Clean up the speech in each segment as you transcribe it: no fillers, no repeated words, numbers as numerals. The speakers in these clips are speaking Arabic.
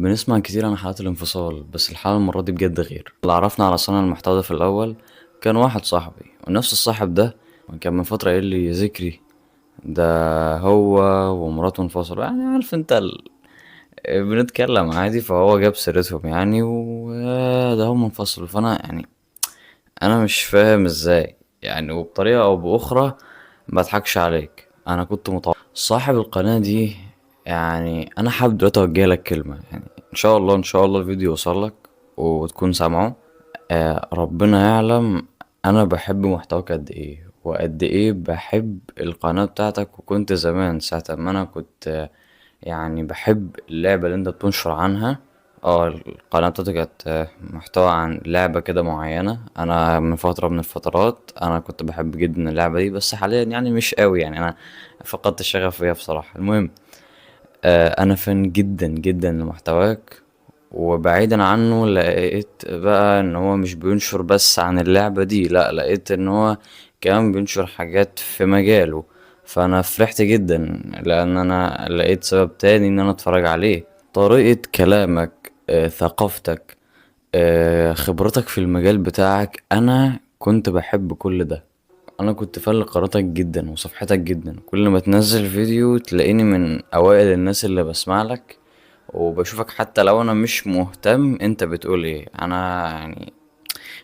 بنسمع كتير عن حالات الانفصال، بس الحالة المرة دي بجد غير. اللي عرفنا على صانع المحتوى ده في الأول كان واحد صاحبي، ونفس الصاحب ده كان من فترة قايل لي ذكري ده هو ومراته انفصلوا. يعني عارف انت بنتكلم عادي، فهو جاب سيرتهم يعني وده هم انفصلوا. فانا يعني انا مش فاهم ازاي يعني، وبطريقة او باخرى ما اضحكش عليك، انا كنت متوقع صاحب القناة دي. يعني انا حابب دلوقتي اوجه لك كلمة، يعني ان شاء الله الفيديو يوصل لك وتكون سامعه. ربنا يعلم انا بحب محتواك قد ايه، وقد ايه بحب القناة بتاعتك. وكنت زمان ساعة ما انا كنت يعني بحب اللعبة اللي انت بتنشر عنها. القناة بتاعتي كانت محتوى عن لعبة كده معينة. انا من فترة من الفترات انا كنت بحب جدا اللعبة دي، بس حاليا يعني مش قوي، يعني انا فقدت الشغف فيها بصراحة. المهم، انا فان جدا جدا لمحتواك. وبعيدا عنه لقيت بقى ان هو مش بينشر بس عن اللعبة دي، لا، لقيت ان هو كمان بينشر حاجات في مجاله. فانا فرحت جدا لان انا لقيت سبب تاني ان انا اتفرج عليه. طريقة كلامك، ثقافتك، خبرتك في المجال بتاعك، انا كنت بحب كل ده. انا كنت فان لقناتك جدا وصفحتك جدا. كل ما تنزل فيديو تلاقيني من اوائل الناس اللي بسمع لك وبشوفك. حتى لو انا مش مهتم انت بتقول ايه، انا يعني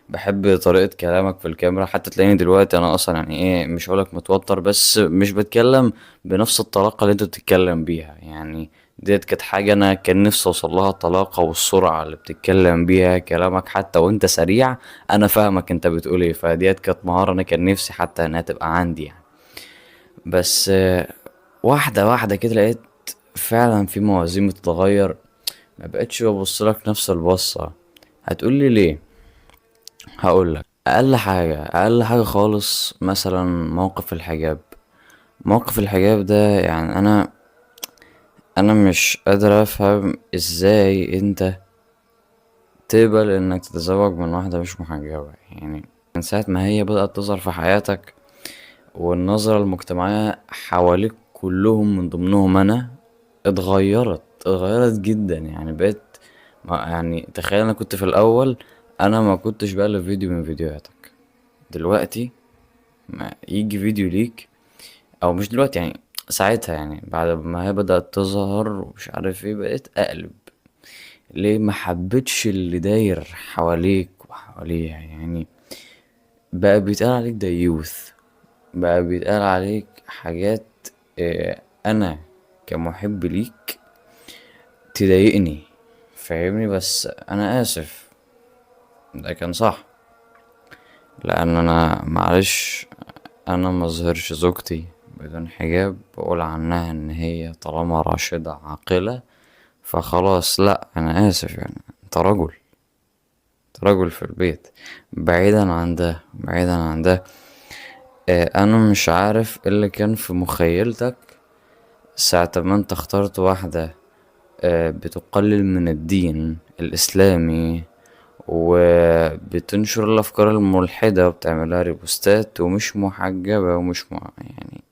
بحب طريقة كلامك في الكاميرا. حتى تلاقيني دلوقتي انا اصلا يعني ايه، مش هقولك متوتر، بس مش بتكلم بنفس الطلاقة اللي انت بتتكلم بيها. يعني ديت كانت حاجة انا كان نفسي اوصلها، الطلاقة والسرعة اللي بتتكلم بيها كلامك حتى وانت سريع. انا فاهمك انت بتقول ايه، فديت كانت مهارة انا كان نفسي حتى انها تبقى عندي يعني. بس واحدة واحدة كده لقيت فعلا في موازين بتتغير. ما بقتش ببصلك نفس البصة. هتقولي ليه؟ هقولك. اقل حاجة خالص، مثلا موقف الحجاب. موقف الحجاب ده يعني انا مش قادر افهم ازاي انت تقبل انك تتزوج من واحدة مش محجبة. يعني من ساعة ما هي بدأت تظهر في حياتك، والنظرة المجتمعية حواليك كلهم من ضمنهم انا اتغيرت جدا. يعني بقيت يعني تخيل، انا كنت في الاول انا ما كنتش بقلب فيديو من فيديوهاتك. دلوقتي ما يجي فيديو ليك، او مش دلوقتي يعني، ساعتها يعني بعد ما هي بدأت تظهر ومش عارف ايه بقيت اقلب. ليه؟ ما حبيتش اللي داير حواليك وحواليها. يعني بقى بيتقال عليك ديوث، بقى بيتقال عليك حاجات انا كمحب ليك تضايقني، فاهمني؟ بس انا اسف، ده كان صح. لان انا معلش، انا مظهرش زوجتي بدون حجاب بقول عنها ان هي طالما راشدة عاقلة فخلاص. لا، انا اسف، يعني انت رجل في البيت. بعيدا عن ده انا مش عارف ايه اللي كان في مخيلتك ساعة ما انت اخترت واحدة بتقلل من الدين الإسلامي، وبتنشر الأفكار الملحدة وبتعملها ريبوستات، ومش محجبة ومش يعني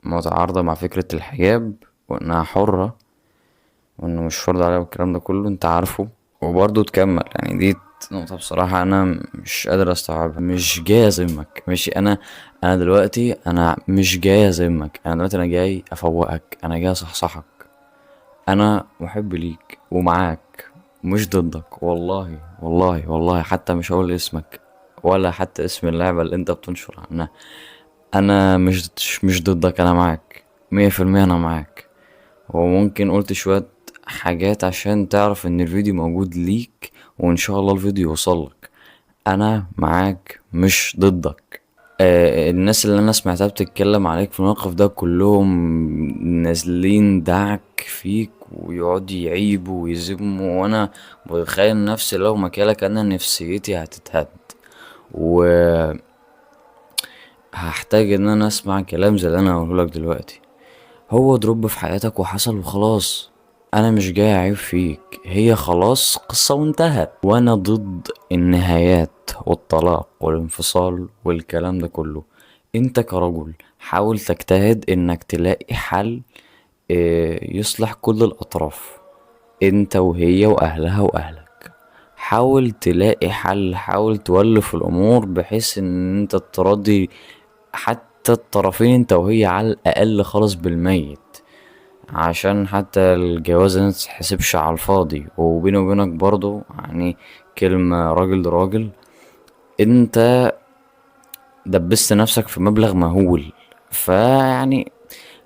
متعارضة مع فكرة الحجاب، وإنها حرة، وإنه مش فرض عليها والكلام ده كله أنت عارفه. وبرضه تكمل. يعني دي نقطة بصراحة أنا مش قادر أستوعبها. مش جاي أذمك، ماشي؟ أنا دلوقتي أنا مش جاي أذمك، أنا دلوقتي أنا جاي أفوقك، أنا جاي أصحصحك. انا محب ليك ومعاك، مش ضدك، والله والله والله. حتى مش هقول اسمك ولا حتى اسم اللعبة اللي انت بتنشر عنها. انا مش ضدك، انا معاك 100%. انا معاك. وممكن قلت شوية حاجات عشان تعرف ان الفيديو موجود ليك، وان شاء الله الفيديو يوصلك. انا معاك مش ضدك. الناس اللي انا سمعتها بتتكلم عليك في الموقف ده كلهم نازلين دعك فيك ويقعدوا يعيبوا ويذموا، وانا متخيل نفسي لو مكانك انا نفسيتي هتتهد، وهحتاج ان انا اسمع كلام زي اللي انا هقوله لك دلوقتي. هو دروب في حياتك وحصل وخلاص. انا مش جاي اعيب فيك، هي خلاص قصة وانتهت. وانا ضد النهايات والطلاق والانفصال والكلام ده كله. انت كرجل حاول تجتهد انك تلاقي حل يصلح كل الاطراف. انت وهي واهلها واهلك. حاول تلاقي حل، حاول تولف الامور بحيث ان انت تراضي حتى الطرفين، انت وهي على الاقل خالص بالميت، عشان حتى الجوازة ما تتحسبش على الفاضي. وبيني وبينك برضو يعني كلمة راجل لراجل، انت دبست نفسك في مبلغ مهول، فيعني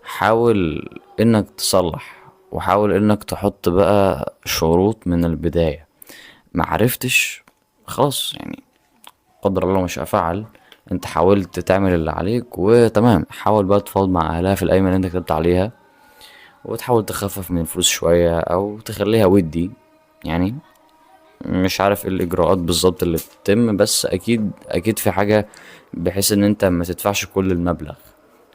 حاول انك تصلح، وحاول انك تحط بقى شروط من البداية. معرفتش، خلاص يعني قدر الله مش فعل. انت حاولت تعمل اللي عليك وتمام، حاول بقى تفاوض مع اهلها في الايمن اللي انت كتبت عليها، وتحاول تخفف من الفلوس شوية او تخليها ودي يعني. مش عارف ايه الاجراءات بالظبط اللي بتتم، بس اكيد اكيد في حاجة بحيث ان انت ما تدفعش كل المبلغ.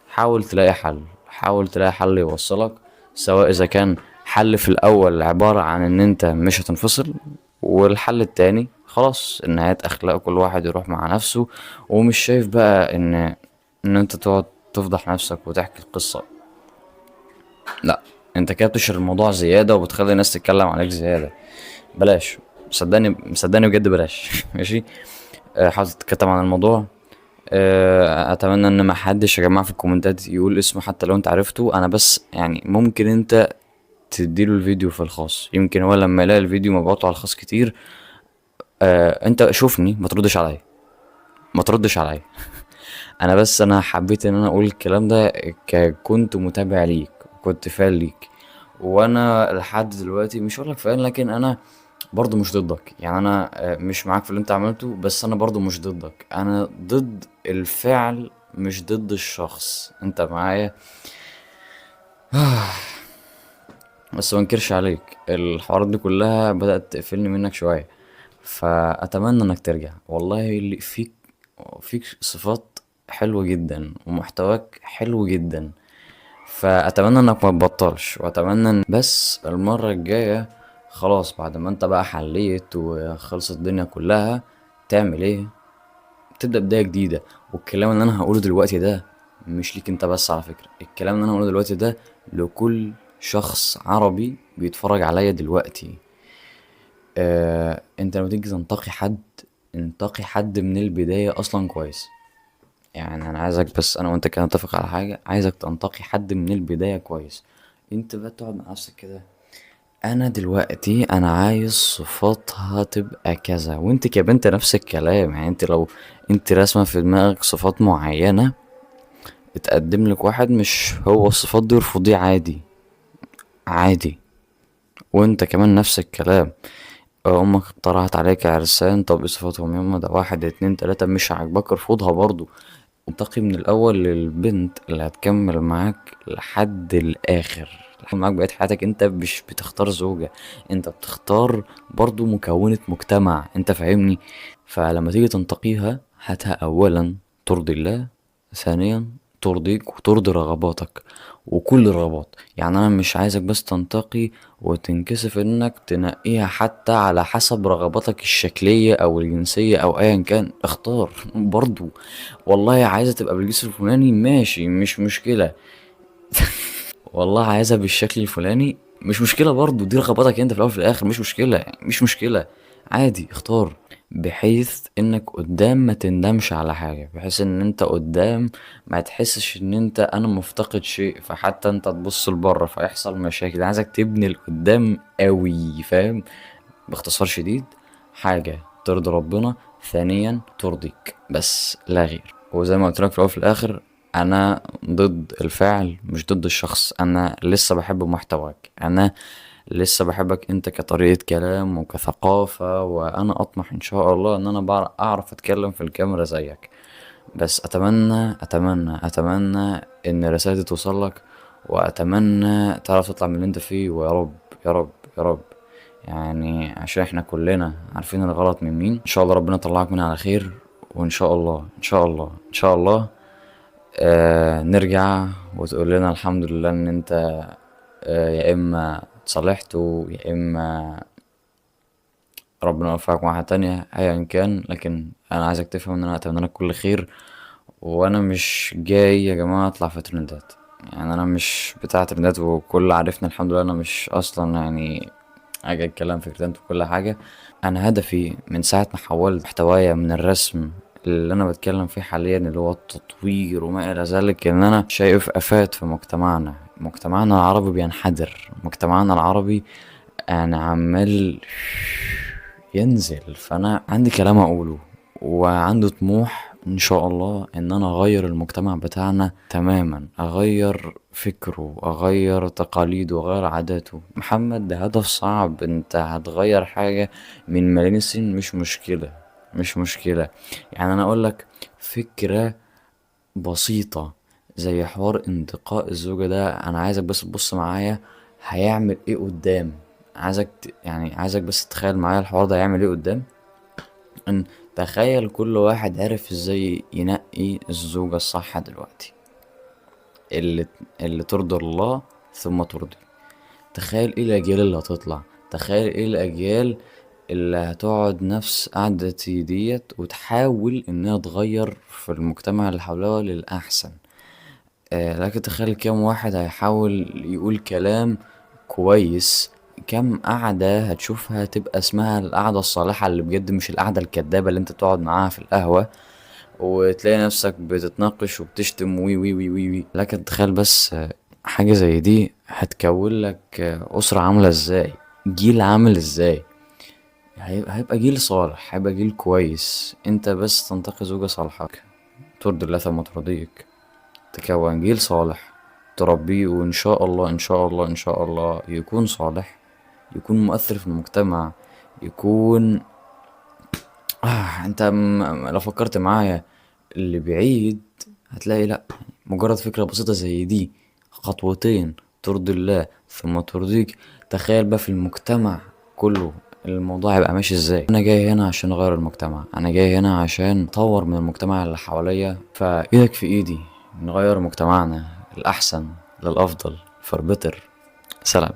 حاول تلاقي حل، حاول تلاقي حل يوصلك، سواء اذا كان حل في الاول عبارة عن ان انت مش هتنفصل، والحل التاني خلاص النهاية اخلاق كل واحد يروح مع نفسه. ومش شايف بقى ان انت تقعد تفضح نفسك وتحكي القصة، لا، انت كده بتشر الموضوع زيادة وبتخلي الناس تتكلم عليك زيادة. بلاش، صدقني صدقني بجد بلاش. ماشي. حاول تتكتم عن الموضوع. اتمنى ان ما حدش يا جماعه في الكومنتات يقول اسمه حتى لو انت عرفته. انا بس يعني ممكن انت تديله الفيديو في الخاص، يمكن هو لما يلاقي الفيديو مبعوته على الخاص كتير. انت شوفني، ما تردش عليا، ما تردش عليا. انا بس انا حبيت ان انا اقول الكلام ده، كنت متابع ليك وكنت فان ليك. وانا لحد دلوقتي مش هقولك فان، لكن انا برضو مش ضدك يعني. انا مش معاك في اللي انت عملته، بس انا برضو مش ضدك، انا ضد الفعل مش ضد الشخص. انت معايا؟ بس ما انكرش عليك، الحوارات دي كلها بدأت تقفلني منك شوية. فأتمنى انك ترجع، والله اللي فيك صفات حلوة جدا ومحتواك حلو جدا. فأتمنى انك ما تبطلش، وأتمنى بس المرة الجاية خلاص بعد ما انت بقى حليت وخلصت الدنيا كلها، تعمل ايه؟ تبدأ بداية جديدة. والكلام اللي انا هقوله دلوقتي ده مش ليك انت بس على فكرة، الكلام اللي انا هقوله دلوقتي ده لكل شخص عربي بيتفرج عليا دلوقتي. انت لما تيجي تنتقي حد، انتقي حد من البداية اصلا كويس. يعني انا عايزك بس، انا وانت كده نتفق على حاجة، عايزك تنتقي حد من البداية كويس. انت بقى تقعد مع نفسك كده، انا دلوقتي انا عايز صفاتها تبقى كذا، وانت كبنت نفس الكلام. يعني انت لو انت راسمه في دماغك صفات معينه، اتقدم لك واحد مش هو الصفات دي ارفضيه عادي، عادي. وانت كمان نفس الكلام. امك اقترحت عليك عرسان، طب ايه صفاتهم؟ يوم ده واحد اتنين تلاتة مش عاجباك ارفضها برضو. انتقي من الاول للبنت اللي هتكمل معاك لحد الاخر، لحد معاك بقيت حياتك. انت مش بتختار زوجة، انت بتختار برضو مكونة مجتمع، انت فاهمني؟ فلما تيجي تنتقيها هاتها اولا ترضي الله، ثانيا ترضيك وترضي رغباتك وكل الرغبات. يعني انا مش عايزك بس تنتقي وتنكسف انك تنقيها حتى على حسب رغباتك الشكلية او الجنسية او ايا كان، اختار برضو. والله عايزة تبقى بالجسم الفلاني ماشي مش مشكلة، والله عايزها بالشكل الفلاني مش مشكلة برضو، دي رغباتك انت في الاول وفي الاخر، مش مشكلة يعني، مش مشكلة. عادي اختار، بحيث انك قدام ما تندمش على حاجة، بحيث ان انت قدام ما تحسش ان انت انا مفتقد شيء، فحتى انت تبص لبره فيحصل مشاكل. عايزك تبني لقدام قوي، فاهم؟ باختصار شديد، حاجة ترضي ربنا، ثانيا ترضيك بس لا غير. وزي ما قلت لك في الاول وفي الاخر، انا ضد الفعل مش ضد الشخص. انا لسه بحب محتواك، انا لسه بحبك انت كطريقة كلام وكثقافة، وانا اطمح ان شاء الله ان انا اعرف اتكلم في الكاميرا زيك. بس اتمنى ان رسالتي توصلك، واتمنى تعرف تطلع من اللي انت فيه، ويا رب يا رب يا رب يعني، عشان احنا كلنا عارفين الغلط من مين. ان شاء الله ربنا يطلعك منها على خير، وان شاء الله ان شاء الله ان شاء الله نرجع وتقول لنا الحمد لله ان انت يا اما اتصالحتوا، يا اما ربنا يوفقك مع واحدة تانية، ايا كان. لكن انا عايزك تفهم ان انا اتمنى لك كل خير. وانا مش جاي يا جماعة اطلع في ترندات، يعني انا مش بتاع ترندات، وكل عارفني الحمد لله. انا مش اصلا يعني حاجة الكلام فكرتين في كل حاجة. أنا هدفي من ساعة ما حولت محتوايا من الرسم اللي أنا بتكلم فيه حاليا اللي هو التطوير وما إلى ذلك، إن أنا شايف آفات في مجتمعنا العربي بينحدر، مجتمعنا العربي يعني عمال ينزل. فأنا عندي كلام أقوله وعنده طموح ان شاء الله ان انا اغير المجتمع بتاعنا تماما، اغير فكره، اغير تقاليده، اغير عاداته. محمد، ده هدف صعب، انت هتغير حاجة من ملايين السنين، مش مشكلة. يعني انا اقولك فكرة بسيطة زي حوار انتقاء الزوجة ده، انا عايزك بس تبص معايا هيعمل ايه قدام. يعني عايزك بس تتخيل معايا الحوار ده هيعمل ايه قدام. ان تخيل كل واحد عرف ازاي ينقي الزوجة الصح دلوقتي، اللي اللي ترضي الله ثم ترضي. تخيل ايه الاجيال اللي هتطلع، تخيل ايه الاجيال اللي هتقعد نفس قعدتي ديت وتحاول انها تغير في المجتمع اللي حواليها للاحسن. لكن تخيل كام واحد هيحاول يقول كلام كويس، كم قعدة هتشوفها تبقى اسمها القعدة الصالحة اللي بجد، مش القعدة الكدابة اللي انت تقعد معاها في القهوة وتلاقي نفسك بتتناقش وبتشتم وي وي وي وي وي. لكن تخيل بس حاجة زي دي هتكون لك أسرة عاملة ازاي، جيل عامل ازاي. هيبقى جيل صالح، هيبقى جيل كويس. انت بس تنتقي زوجة صالحة ترضي الله ثم ترضيك، تكون جيل صالح تربيه، وان شاء الله ان شاء الله ان شاء الله يكون صالح، يكون مؤثر في المجتمع، يكون انت لو فكرت معايا اللي بعيد هتلاقي لا، مجرد فكرة بسيطة زي دي، خطوتين ترضي الله ثم ترضيك، تخيل بقى في المجتمع كله الموضوع هيبقى ماشي ازاي. انا جاي هنا عشان اغير المجتمع، انا جاي هنا عشان اطور من المجتمع اللي حواليا، فايدك في ايدي نغير مجتمعنا الاحسن للافضل. فور بيتر. سلام.